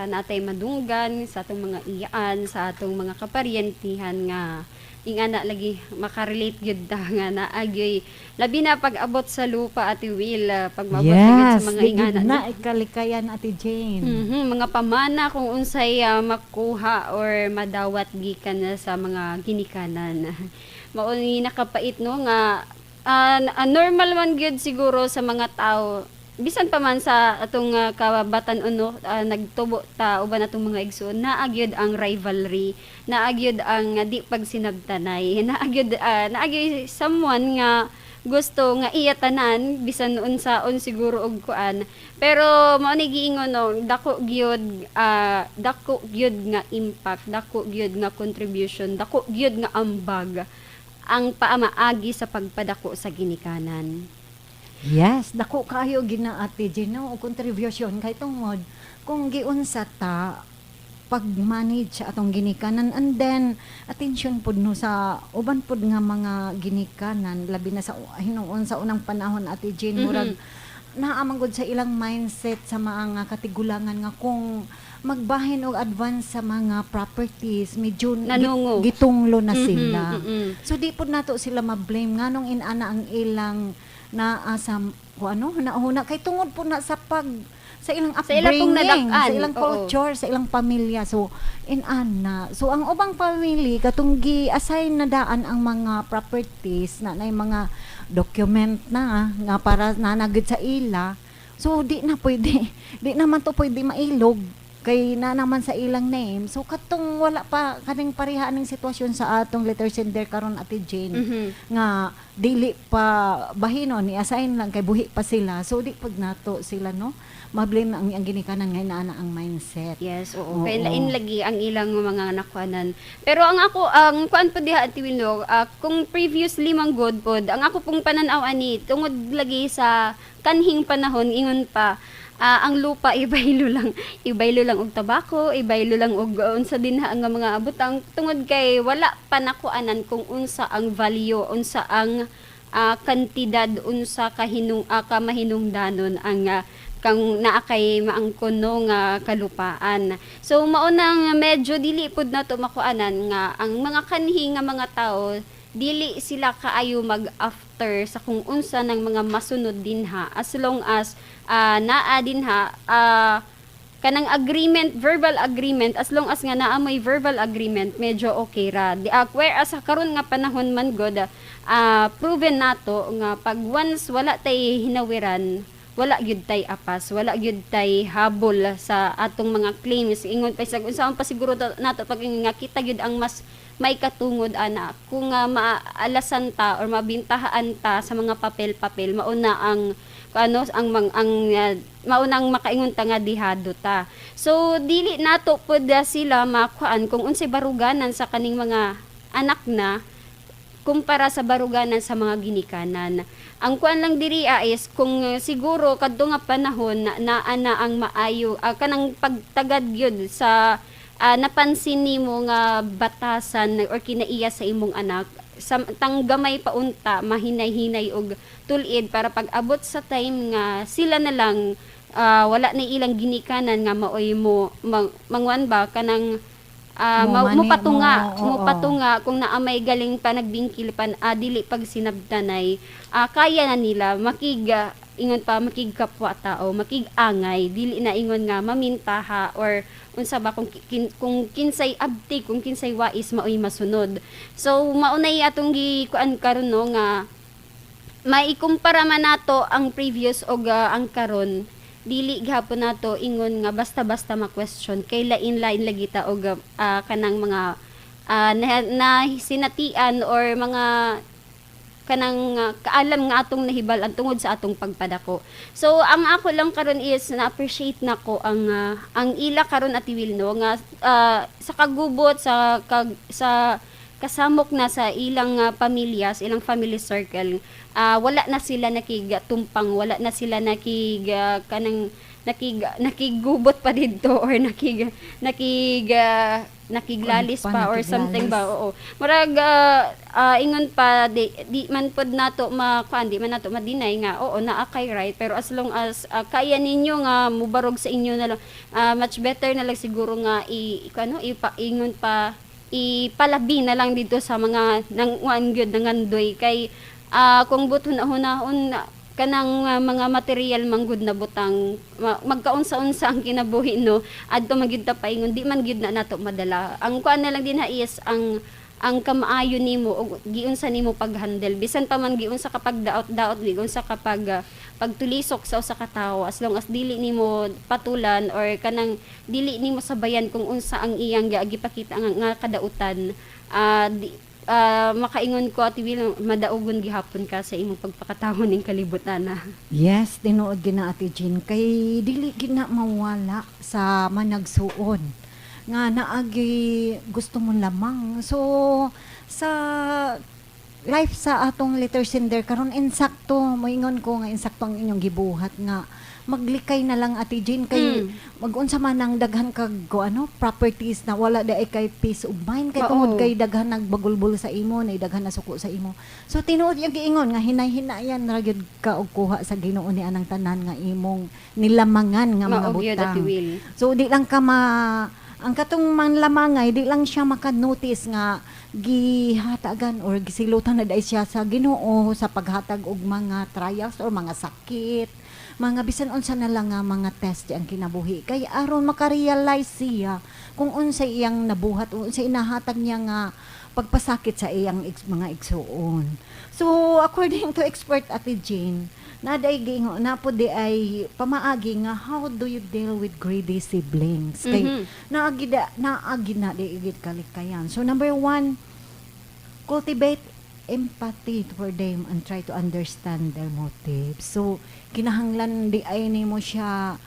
natay madunggan sa atong mga iyaan, sa atong mga kaparyentihan nga ingana lagi makarelate gyud ta nga naagyoy labi na pag-abot sa lupa Ate Will, pag maabot na gyud sa Yes, mga ligid ingana na ikalikayan Ate Jane. mga pamana kung unsay makuha or madawat gikan na sa mga ginikanan. Mao ni nakapait no nga normal man gyud siguro sa mga tao bisan pa man sa atong kabatan-on no, nagtubo ta uban atong mga igsoon naagyod ang rivalry, naagyod ang di pagsinabtanay, naagyod someone nga gusto nga iya tanan bisan unsaon siguro og kuan. Pero mao ni giingon no, dako gyud nga impact, dako gyud nga contribution, dako gyud nga ambag ang paamaagi sa pagpadako sa ginikanan. Yes, dako kayo gina Ate Jane no, og contribution kay tungod kung giunsa ta pag-manage sa atong ginikanan and then attention pud no sa uban pud nga mga ginikanan labi na sa hinuon sa unang panahon Ate Jane murag naamangod sa ilang mindset sa mga katigulangan nga kung magbahin og advance sa mga properties medyo Nanungo. gitunglo na sila. Mhm. So di pud nato sila ma-blame nganong inana ang ilang na asam kung ano nauna kay tungod po na sa ilang Sa ilang pong upbringing, nadak-an, sa ilang oo. culture, sa ilang pamilya. So inana. So ang ubang family katong gi-assign na daan ang mga properties na nay mga document na nga para nanagid sa ila. So di na pwede, di naman to pwede mailog kay na naman sa ilang name. So katong wala pa kaning pareha ning sitwasyon sa atong letter sender karon Ate Jane nga dili pa bahinon ni assign lang kay buhi pa sila. So di pag nato sila no mablame na ang ginikanan nga inaana ang mindset. Yes, Oo. oo. Kaya lain lagi ang ilang mga nakuanan. Pero ang kuan po diha Ate Wilno, kung previously man good pod, ang ako pong pananaw ani tungod lagi sa kanhing panahon ingon pa ang lupa ibaylo lang og tabako, ibaylo lang og unsa dinha ang mga butang tungod kay wala pa nakuanan kung unsa ang value, unsa ang kantidad, unsa kamahinungdanon ang kang naa kay maangkon no nga kalupaan. So mao nang medyo dili pud nato makuanan nga ang mga kanhi nga mga tao dili sila kaayo mag after sa kung unsa ng mga masunod dinha as long as naa dinha kanang agreement, verbal agreement, as long as nga naa may verbal agreement medyo okay ra. Whereas sa karon nga panahon man god proven nato nga pag once wala tay hinawiran, wala gyud tay apas, wala gyud tay habol sa atong mga claims. Ingon pa sa unsaon pa siguro nato pag nga kita gyud ang mas may katungod ana kung maalasan ta or mabintahaan ta sa mga papel-papel mauna ang maunang makaingon ta nga dihado ta. So dili nato pud sila makuan kung unsay baruganan sa kaning mga anak na kumpara sa baruganan sa mga ginikanan. Ang kuan lang diri is kung siguro kadto nga panahon na ang maayo kanang pagtagad gyud sa napansin nimo nga batasan or kinaiya sa imong anak tang gamay paunta mahinay-hinay og tulid para pag abot sa time nga sila na lang wala na ilang ginikanan nga maoy mo mangwan ba kanang patunga kung naamay galing pa nagbingkil pan dili pag sinabtanay kaya na nila ingon pa makigkapwa tao makigangay dili na ingon nga mamintaha or unsa ba kung kinsay abti kung kinsay wais maoy masunod. So maunay atong gikuan karon no nga maikumpara man nato ang previous og ang karon dili gihapon nato ingon nga basta-basta ma-question kay lain-lain lagi ta og kanang mga na sinatian or mga kanang kaalam nga atong nahibal ang tungod sa atong pagpadako. So ang ako lang karon is na-appreciate nako ang ila karon Ate Wilno nga sa kagubot sa kasamok na sa ilang pamilya, sa ilang family circle, wala na sila nakigatumpang, wala na sila kanang nakigubot pa didto or nakiglalis Ano pa, pa or something ba, nakiglalis. oo. Murag ingon pa di man pod nato di man nato madinay nga oo naa kay right, pero as long as kaya ninyo nga mubarog sa inyo na lang, much better na lang siguro nga ingon pa ipalabi na lang dito sa mga nang gyud nangandoy kay kung buto na hunahon kanang mga material manggod na butang magkaunsa-unsa ang kinabuhi no adto magyud ta paingon di man gyud na nato madala ang kuan na lang din ha is ang kamaayo nimo og giunsa nimo paghandle bisan pa man giunsa ka pagdaot-daot giunsa ka pagtulisok sa usa ka tawo as long as dili nimo patulan or kanang dili nimo sabayan kung unsa ang iyang gipakita nga kadautan makaingon ko Ate Will madaugon gihapon ka sa imong pagpakataho ning kalibutan na. Yes, tinuod gina Ate Jean kay dili gina mawala sa managsuon nga naagi gusto mo lamang. So sa life sa atong letter sender karon insakto moingon ko nga insakto ang inyong gibuhat nga maglikay na lang Ate Jean kay mag-unsa man ang daghan kag properties na wala di ay kay peace of mind kay Oo. tungod kay daghan nagbagulbul sa imo na daghan na suko sa imo. So tinuod yung giingon nga hinay-hinayan ra gyud ka og kuha sa Ginoo ni anang tanan nga imong nilamangan nga mga Mao gyud Ate butang. Will. So di lang ka ang katong manlamangay di lang siya maka-notice nga gihatagan or gisilutan na dai siya sa Ginoo sa paghatag og mga trials or mga sakit mga bisan unsa na lang nga mga test ang kinabuhi kay aron makarealize siya kung unsa iyang nabuhat unsa inahatag niya nga pagpasakit sa iyang mga igsuon. So according to expert Ate Jane, naday gingo na po di ay pamaagi nga how do you deal with greedy siblings kay naagi na di igit kalikayan. So number 1, cultivate empathy for them and try to understand their motives. So kinahanglan di ay nimo siya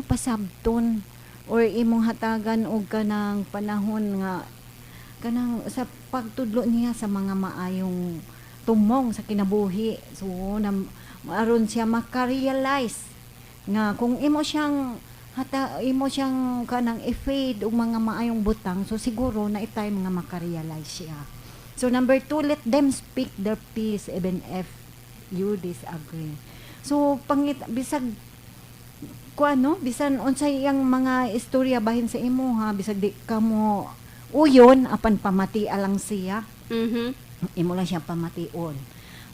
pasabton or imong hatagan og kanang panahon nga kanang sa pagtudlo niya sa mga maayong tumong sa kinabuhi. So aron siya maka-realize nga kung imo siyang kanang i-fade og mga maayong butang, so siguro na itay mga maka-realize siya. So number 2, let them speak their piece even if you disagree. So bisag bisan unsay iyang mga istorya bahin sa imo bisag di ka mo uyon apan pamati alang siya. Imo lang siya pamation.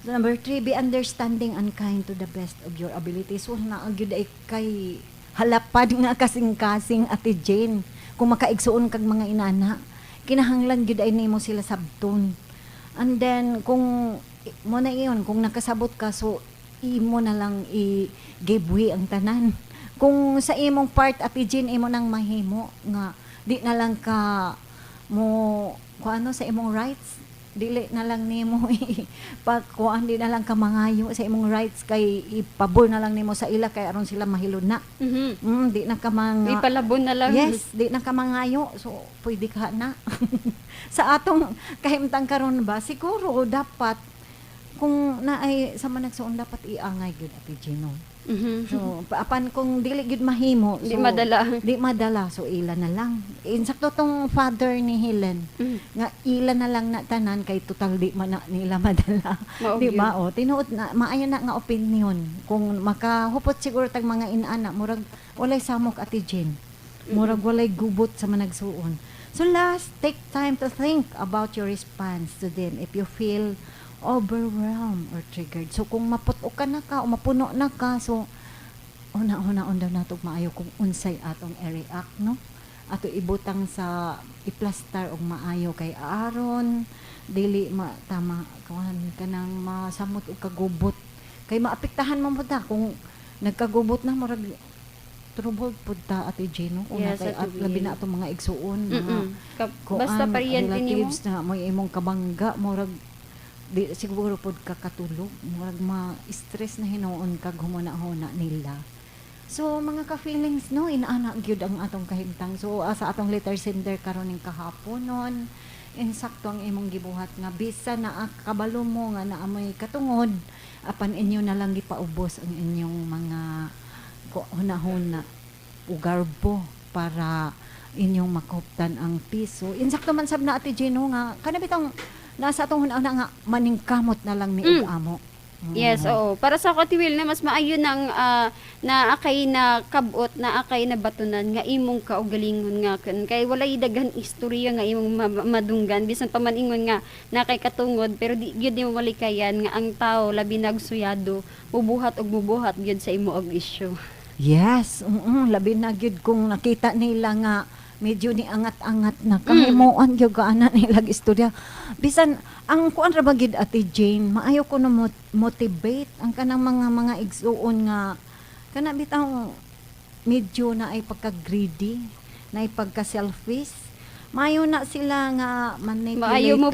So number 3, be understanding and kind to the best of your ability. So gyud ay kay halapad nga kasing-kasing Ate Jane kung makaigsuon kag mga inana kinahanglan gyud ay nimo sila sabton. And then kung mo na iyon kung nakasabot ka so imo na lang i-giveaway ang tanan. Kung sa imong part Ate Jean imo nang mahimo nga di na lang ka mo sa imong rights dili na lang nimo pagkuan di na lang ka mangayo sa imong rights kay ipabor na lang nimo sa ila kay aron sila mahilod na. Di na ka Ipalabon na lang. Yes, di na ka mangayo. So, pwede ka na. Sa atong kahimtang karon ba, siguro dapat, kung naay sa managsuon, dapat iangay gyud Ate Gino. So, apan kung dili gyud mahimo, so, Di madala, so ila na lang. Insakto tong father ni Helen, nga ila na lang na tanan, kay total di man na nila madala. Di ba? O, tinuod na, maayo na nga opinion. Kung makahupot siguro tag mga inana, murag walay samok Ate Jean. Murag walay gubot sa managsuon. So last, take time to think about your response to them if you feel overwhelmed or triggered. So kung maputo ka na ka o mapuno na ka, so una-una daw nato maayo kung unsay atong i-react, no? Ato ibutang sa iplastar og maayo kay aron dili tama ka nang masamot og kagubot kay maapektahan mo ta kung nagkagubot na murag trouble pud ta Ate Gino kung Yes, natay at labi na atong mga igsuon basta paryente nimo relatives na may imong kabangga murag di siguro pod kakatulog murag ma-stress na hinuon kag humuna-huna nila. So mga ka-feelings no inaana gyud ang atong kahimtang. So sa atong letter sender karon ning kahapon non insakto ang imong gibuhat nga bisa na kabalo mo nga naamoy katungod apan inyo na lang gipaubos ang inyong mga hunahuna ugarbo para inyong makuptan ang piso. Insakto man sab na Ate Jane nga kanabitang nasa atong hunahuna nga maningkamot na lang ni amo. Yes, oo. Para sa Ate Will na mas maayo ng na akay na kabot, na akay na batunan nga imong kaugalingon nga kun kay walay daghan istorya nga imong madunggan bisan pa man ingon nga na kay katungod pero di gyud mo malikayan nga ang tao labi nagsuyado mubuhat og mubuhat gyud sa imo og isyu. Yes, labi na gyud kung nakita nila nga medyo ni angat-angat na kahimuan gyud ka ana nila istorya. Bisan ang kuan ra ba gyud Ate Jane, maayo ko na motivate ang kanang mga igsuon nga kana bitaw medyo na ay pagka-greedy, na ay pagka-selfish. Maayo na sila nga manipulator. Maayo mo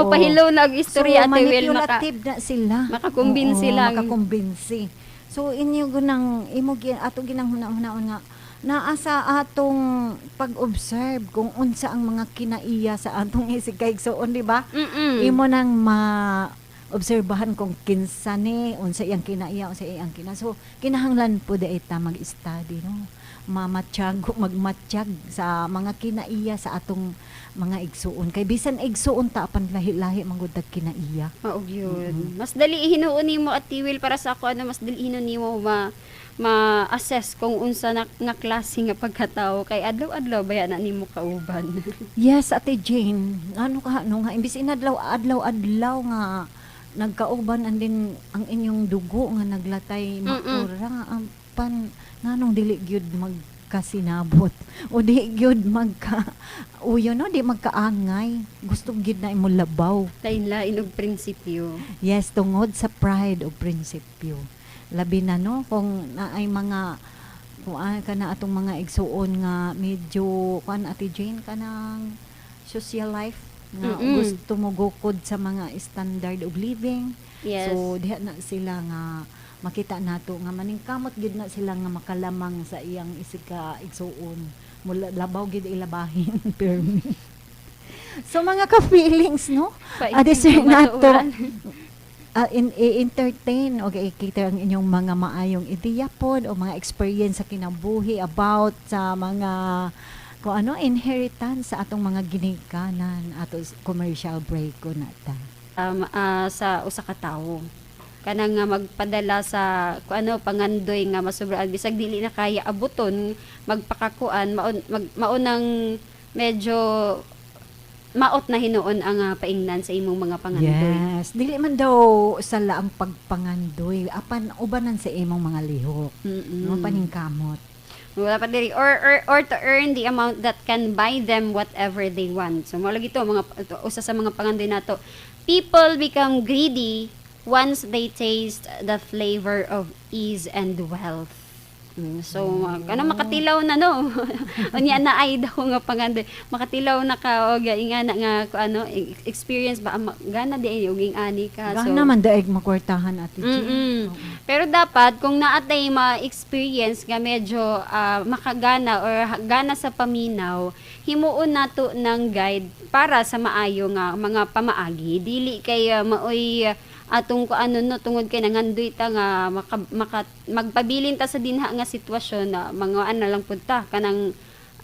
mapahilaw na og istorya so, Ate Will manipulative na sila. makakumbinsi lang. Makakumbinsi. So inyo gunang imo ato ginang huna-hunaon nga naa sa atong pag-observe kung unsa ang mga kinaiya sa atong isigkaigsoon, di ba? Imo nang obserbahan kung kinsa ni unsa iyang kinaiya unsa iyang so kinahanglan po di ta mag-study no magmatsyag sa mga kinaiya sa atong mga igsuon kay bisan igsuon ta apan lahi-lahi manggod kinaiya. Mao gyud. Mas dali hinuon nimo Ate Will para sa ako mas dali hinuon nimo ma-assess kung unsa nga klase nga pagkatao kay adlaw-adlaw baya na nimo kauban. Yes, Ate Jane, ano ka nga imbis adlaw-adlaw nga nagkauban andin ang inyong dugo nga naglatay makura ang pan nganong dili gyud magkasinabot o di gyud uyo no di magkaangay gusto gyud na imo labaw Lain-lain og prinsipyo. yes tungod sa pride o prinsipyo labi na no kung naay mga kuan kana atong mga igsuon nga medyo kuan Ate Jane kanang social life nga gusto mo gukod sa mga standard of living. Yes. So diha na sila nga makita nato nga maningkamot gid na sila nga makalamang sa iyang isika igsuon. Mula labaw gid ilabahin permi. So mga ka-feelings no? Adi sir nato entertain o kita ang inyong mga maayong ideya pod o mga experience sa kinabuhi about sa mga kung ano inheritance sa atong mga ginikanan ato commercial break ko nata. Sa usa ka tawo kanang nga magpadala sa kung ano pangandoy nga masobraan bisag dili na kaya abuton magpakakuan maunang medyo maot na hinuon ang paingnan sa imong mga pangandoy. Yes, dili man daw sala ang pagpangandoy apan ubanan sa imong mga lihok. No paningkamot. Wala pa diri or to earn the amount that can buy them whatever they want. So mo lagi to mga usa sa mga pangandoy nato. People become greedy once they taste the flavor of ease and wealth. So kana makatilaw na no. Unya na ay daw nga pangandoy. Makatilaw na ka og ingana nga ano experience ba gana di og ani ka. Gana man daig makwartahan Ate Jane. Pero dapat kung naatay ma-experience nga medyo makagana or gana sa paminaw, himuon nato ng guide para sa maayo nga mga pamaagi. Dili kay maoy atong ano no tungod kay nangandoy ta nga magpabilin ta sa dinha nga sitwasyon na mga ano lang pud ta kanang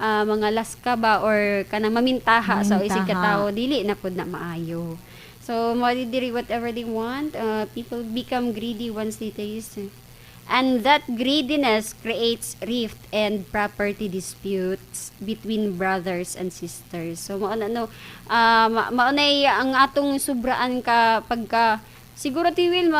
mga laska ba or kanang mamintaha sa isig ka tawo dili na pud na maayo. So mo diri whatever they want, people become greedy once they taste. And that greediness creates rift and property disputes between brothers and sisters. So maunay ang atong subraan ka pagka siguro tiwil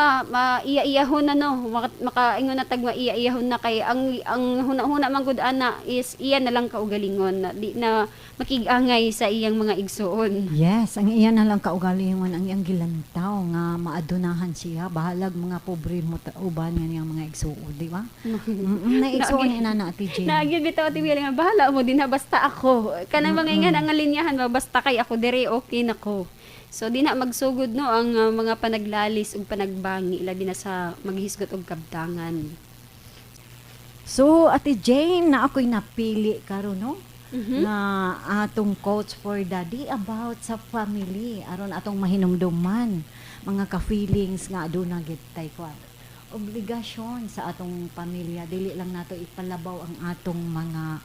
iya-iyahon na no makaingon na tag iya-iyahon na kay ang huna-huna man gud ana is iya na lang kaugalingon na di na makig-angay sa iyang mga igsuon. Yes, ang iya na lang kaugalingon ang iyang gilantaw nga maadunahan siya bahalag mga pobre mo uban nga niyang mga igsuon, di ba? Na igsuon ni na Ate Jane. Naagid bitaw tiwil nga bahala mo din basta ako kanang mga ingan ang linyahan ba basta kay ako dire okay nako. So di na magsugod no ang mga panaglalis ug panagbangi labi na sa maghisgot og kabtangan. So Ate Jane na ako'y napili karon no na atong quotes for the day about sa family aron atong mahinumduman mga ka-feelings nga aduna gid tay kwan obligasyon sa atong pamilya. Dili lang nato ipalabaw ang atong mga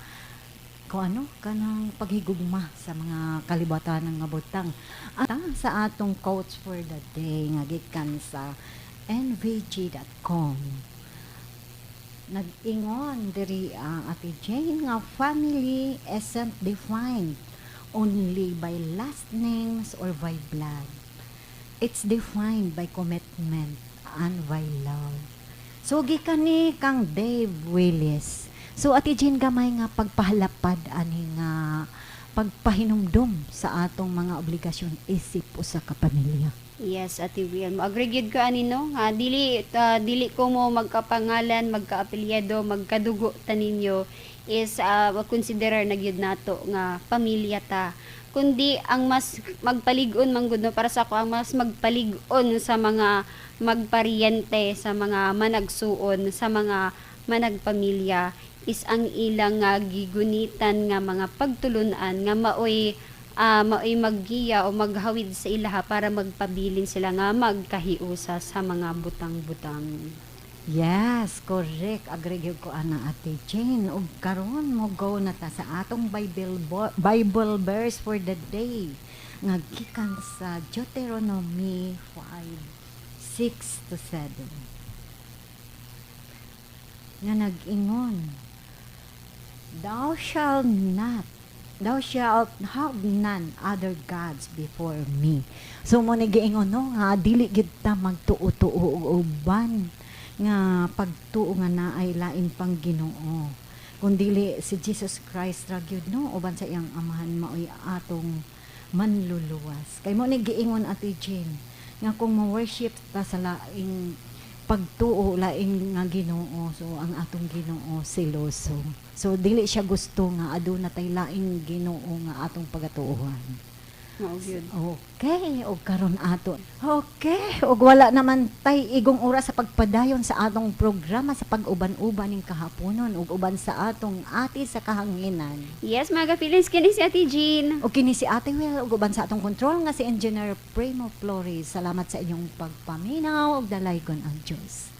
kanang paghigugma sa mga kalibatan ng nga butang. At sa atong quotes for the day nga gikan sa nvg.com. Nag-ingon diri Ate Jane nga family isn't defined only by last names or by blood. It's defined by commitment and by love. So gikan ni kang Dave Willis. So Ate Jane gamay nga pagpahalapad ani nga pagpahinumdum sa atong mga obligasyon isip usa ka pamilya. Yes, Ate Will. Agree gyud ko ani no. Dili ko mo magkapangalan, magkaapelyado, magkadugo ta ninyo is consider na gyud nato nga pamilya ta. Kundi ang mas magpalig-on man gud no, para sa ako ang mas magpalig-on sa mga magparyente, sa mga managsuon, sa mga managpamilya is ang ilang nga gigunitan nga mga pagtulunan nga maoy maggiya o maghawid sa ilaha para magpabilin sila nga magkahiusa sa mga butang-butang. Yes, correct. Agree gyud ko ana Ate Jane. Ug karon mo go na ta sa atong Bible verse for the day. Nga gikan sa Deuteronomy 5:6-7. Nga nag-ingon, Thou shalt have none other gods before me. So mo giingon no nga dili gid ta magtuo-tuo og uban nga pagtuo nga naay lain pang Ginoo. Kun dili si Jesus Christ ra gyud no uban sa iyang amahan maoy atong manluluwas. Kay mo ni giingon Ate Jane nga kung mo-worship ta sa laing pagtuo laing nga Ginoo, so ang atong Ginoo seloso. So dili siya gusto nga aduna tay laing Ginoo nga atong pagatuuhan. Mao gyud. Okay, og karon ato. Okay, og wala naman tay igong oras sa pagpadayon sa atong programa sa pag-uban-uban ning kahaponon ug uban sa atong ati sa kahanginan. Yes, mga feelings kini si Ate Jean. O kini si Ate Will ug uban sa atong control nga si Engineer Primo Flores. Salamat sa inyong pagpaminaw ug dalaygon ang Dios.